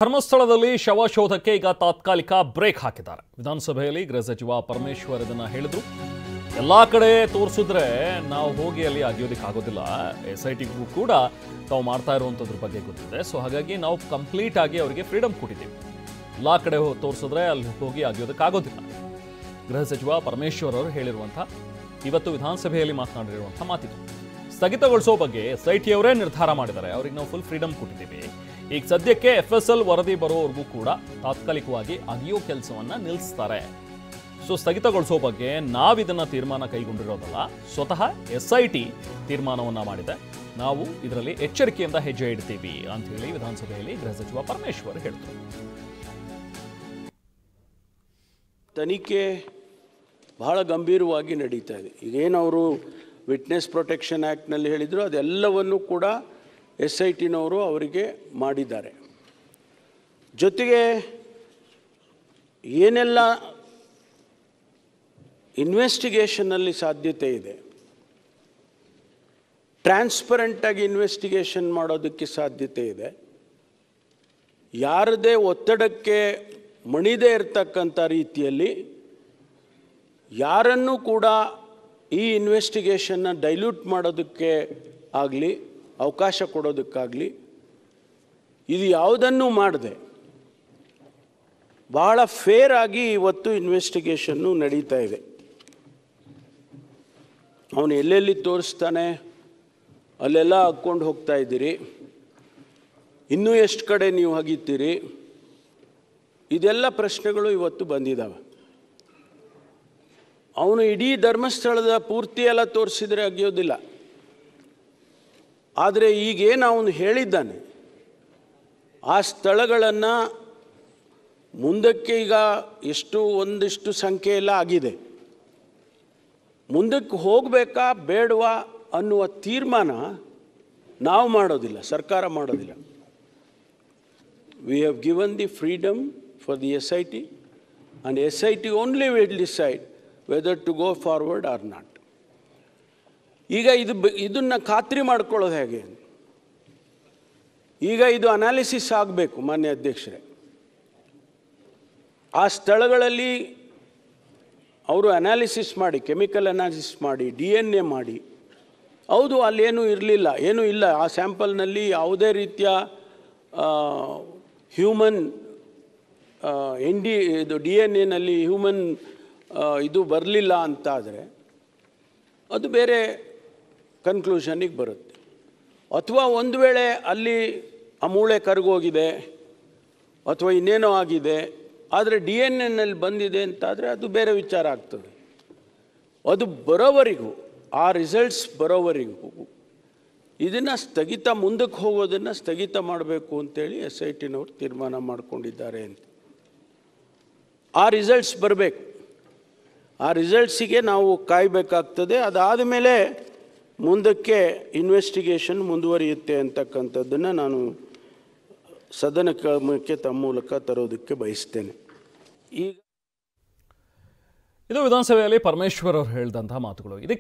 ಧರ್ಮಸ್ಥಳದಲ್ಲಿ ಶವ ಶೋಧಕ್ಕೆ ಈಗ ತಾತ್ಕಾಲಿಕ ಬ್ರೇಕ್ ಹಾಕಿದ್ದಾರೆ. ವಿಧಾನಸಭೆಯಲ್ಲಿ ಗೃಹ ಸಚಿವ ಪರಮೇಶ್ವರ್ ಇದನ್ನ ಹೇಳಿದ್ರು. ಎಲ್ಲಾ ಕಡೆ ತೋರಿಸಿದ್ರೆ ನಾವು ಹೋಗಿ ಅಲ್ಲಿ ಅಗಿಯೋದಕ್ಕೆ ಆಗೋದಿಲ್ಲ. SITಗೂ ಕೂಡ ತಾವು ಮಾಡ್ತಾ ಇರುವಂತದ್ರ ಬಗ್ಗೆ ಗೊತ್ತಿದೆ. ಸೊ ಹಾಗಾಗಿ ನಾವು ಕಂಪ್ಲೀಟ್ ಆಗಿ ಅವರಿಗೆ ಫ್ರೀಡಮ್ ಕೊಟ್ಟಿದ್ದೀವಿ. ಎಲ್ಲಾ ಕಡೆ ತೋರಿಸಿದ್ರೆ ಅಲ್ಲಿ ಹೋಗಿ ಅಗಿಯೋದಕ್ಕೆ ಆಗೋದಿಲ್ಲ. ಗೃಹ ಸಚಿವ ಪರಮೇಶ್ವರ್ ಅವರು ಹೇಳಿರುವಂತ ಇವತ್ತು ವಿಧಾನಸಭೆಯಲ್ಲಿ ಮಾತನಾಡಿರುವಂತ ಮಾತಿದು. ಸ್ಥಗಿತಗೊಳಿಸೋ ಬಗ್ಗೆ SIT ಅವರೇ ನಿರ್ಧಾರ ಮಾಡಿದ್ದಾರೆ. ಅವರಿಗೆ ನಾವು ಫುಲ್ ಫ್ರೀಡಮ್ ಕೊಟ್ಟಿದ್ದೀವಿ. ಈಗ ಸದ್ಯಕ್ಕೆ FSL ವರದಿ ಬರೋವರೆಗೂ ಕೂಡ ತಾತ್ಕಾಲಿಕವಾಗಿ ಅಗಿಯೋ ಕೆಲಸವನ್ನ ನಿಲ್ಲಿಸ್ತಾರೆ. ಸೊ ಸ್ಥಗಿತಗೊಳಿಸೋ ಬಗ್ಗೆ ನಾವಿದನ್ನ ತೀರ್ಮಾನ ಕೈಗೊಂಡಿರೋದಲ್ಲ, ಸ್ವತಃ SIT ತೀರ್ಮಾನವನ್ನ ಮಾಡಿದೆ. ನಾವು ಇದರಲ್ಲಿ ಎಚ್ಚರಿಕೆಯಿಂದ ಹೆಜ್ಜೆ ಇಡ್ತೀವಿ ಅಂತ ಹೇಳಿ ವಿಧಾನಸಭೆಯಲ್ಲಿ ಗೃಹ ಸಚಿವ ಪರಮೇಶ್ವರ್ ಹೇಳಿದರು. ತನಿಖೆ ಬಹಳ ಗಂಭೀರವಾಗಿ ನಡೀತಾ ಇದೆ. ಈಗೇನು ಅವರು ವಿಟ್ನೆಸ್ ಪ್ರೊಟೆಕ್ಷನ್ ಆ್ಯಕ್ಟ್ನಲ್ಲಿ ಹೇಳಿದರು ಅದೆಲ್ಲವನ್ನು ಕೂಡ SITನವರು ಅವರಿಗೆ ಮಾಡಿದ್ದಾರೆ. ಜೊತೆಗೆ ಏನೆಲ್ಲ ಇನ್ವೆಸ್ಟಿಗೇಷನ್ನಲ್ಲಿ ಸಾಧ್ಯತೆ ಇದೆ, ಟ್ರಾನ್ಸ್ಪರೆಂಟಾಗಿ ಇನ್ವೆಸ್ಟಿಗೇಷನ್ ಮಾಡೋದಕ್ಕೆ ಸಾಧ್ಯತೆ ಇದೆ, ಯಾರದೇ ಒತ್ತಡಕ್ಕೆ ಮಣಿದೇ ಇರತಕ್ಕಂಥ ರೀತಿಯಲ್ಲಿ ಯಾರನ್ನೂ ಕೂಡ ಈ ಇನ್ವೆಸ್ಟಿಗೇಷನ್ನ ಡೈಲ್ಯೂಟ್ ಮಾಡೋದಕ್ಕೆ ಆಗಲಿ ಅವಕಾಶ ಕೊಡೋದಕ್ಕಾಗಲಿ ಇದು ಯಾವುದನ್ನೂ ಮಾಡದೆ ಭಾಳ ಫೇರ್ ಆಗಿ ಇವತ್ತು ಇನ್ವೆಸ್ಟಿಗೇಷನ್ನು ನಡೀತಾ ಇದೆ. ಅವನು ಎಲ್ಲೆಲ್ಲಿ ತೋರಿಸ್ತಾನೆ ಅಲ್ಲೆಲ್ಲ ಹಾಕ್ಕೊಂಡು ಹೋಗ್ತಾ ಇದ್ದೀರಿ, ಇನ್ನೂ ಎಷ್ಟು ಕಡೆ ನೀವು ಹಗಿತೀರಿ, ಇದೆಲ್ಲ ಪ್ರಶ್ನೆಗಳು ಇವತ್ತು ಬಂದಿದ್ದಾವೆ. ಅವನು ಇಡೀ ಧರ್ಮಸ್ಥಳದ ಪೂರ್ತಿ ಎಲ್ಲ ತೋರಿಸಿದರೆ ಅಗಿಯೋದಿಲ್ಲ. ಆದರೆ ಈಗೇನು ಅವನು ಹೇಳಿದ್ದಾನೆ ಆ ಸ್ಥಳಗಳನ್ನು ಮುಂದಕ್ಕೆ ಈಗ ಒಂದಿಷ್ಟು ಸಂಖ್ಯೆ ಎಲ್ಲ ಆಗಿದೆ, ಮುಂದಕ್ಕೆ ಹೋಗಬೇಕಾ ಬೇಡವಾ ಅನ್ನುವ ತೀರ್ಮಾನ ನಾವು ಮಾಡೋದಿಲ್ಲ, ಸರ್ಕಾರ ಮಾಡೋದಿಲ್ಲ. We have given the freedom for the SIT and SIT only will decide whether to go forward or not. ಈಗ ಇದನ್ನು ಖಾತ್ರಿ ಮಾಡ್ಕೊಳ್ಳೋದು ಹೇಗೆ? ಈಗ ಇದು ಅನಾಲಿಸಿಸ್ ಆಗಬೇಕು ಮಾನ್ಯ ಅಧ್ಯಕ್ಷರೇ. ಆ ಸ್ಥಳಗಳಲ್ಲಿ ಅವರು ಅನಾಲಿಸಿಸ್ ಮಾಡಿ, ಕೆಮಿಕಲ್ ಅನಾಲಿಸಿಸ್ ಮಾಡಿ, DNA ಮಾಡಿ, ಹೌದು ಅಲ್ಲೇನೂ ಇರಲಿಲ್ಲ, ಏನೂ ಇಲ್ಲ, ಆ ಸ್ಯಾಂಪಲ್ನಲ್ಲಿ ಯಾವುದೇ ರೀತಿಯ ಹ್ಯೂಮನ್ ಇದು DNAನಲ್ಲಿ ಹ್ಯೂಮನ್ ಇದು ಬರಲಿಲ್ಲ ಅಂತಾದರೆ ಅದು ಬೇರೆ ಕನ್ಕ್ಲೂಷನಿಗೆ ಬರುತ್ತೆ. ಅಥವಾ ಒಂದು ವೇಳೆ ಅಲ್ಲಿ ಆ ಮೂಳೆ ಕರಗೋಗಿದೆ ಅಥವಾ ಇನ್ನೇನೋ ಆಗಿದೆ, ಆದರೆ DNAನಲ್ಲಿ ಬಂದಿದೆ ಅಂತಾದರೆ ಅದು ಬೇರೆ ವಿಚಾರ ಆಗ್ತದೆ. ಅದು ಬರೋವರೆಗೂ, ಆ ರಿಸಲ್ಟ್ಸ್ ಬರೋವರೆಗೂ ಇದನ್ನು ಮುಂದಕ್ಕೆ ಹೋಗೋದನ್ನು ಸ್ಥಗಿತ ಮಾಡಬೇಕು ಅಂತೇಳಿ SITನವರು ತೀರ್ಮಾನ ಮಾಡಿಕೊಂಡಿದ್ದಾರೆ ಅಂತ. ಆ ರಿಸಲ್ಟ್ಸ್ ಬರಬೇಕು, ಆ ರಿಸಲ್ಟ್ಸಿಗೆ ನಾವು ಕಾಯಬೇಕಾಗ್ತದೆ. ಅದಾದ ಮೇಲೆ ಮುಂದಕ್ಕೆ ಇನ್ವೆಸ್ಟಿಗೇಷನ್ ಮುಂದುವರಿಯುತ್ತೆ ಅಂತಕ್ಕಂಥದ್ದನ್ನು ನಾನು ಸದನಕ್ಕೆ ತಮ್ಮ ಮೂಲಕ ತರೋದಕ್ಕೆ ಬಯಸ್ತೇನೆ. ಈಗ ಇದು ವಿಧಾನಸಭೆಯಲ್ಲಿ ಪರಮೇಶ್ವರ್ ಅವರು ಹೇಳಿದಂತಹ ಮಾತುಗಳು. ಇದಕ್ಕೆ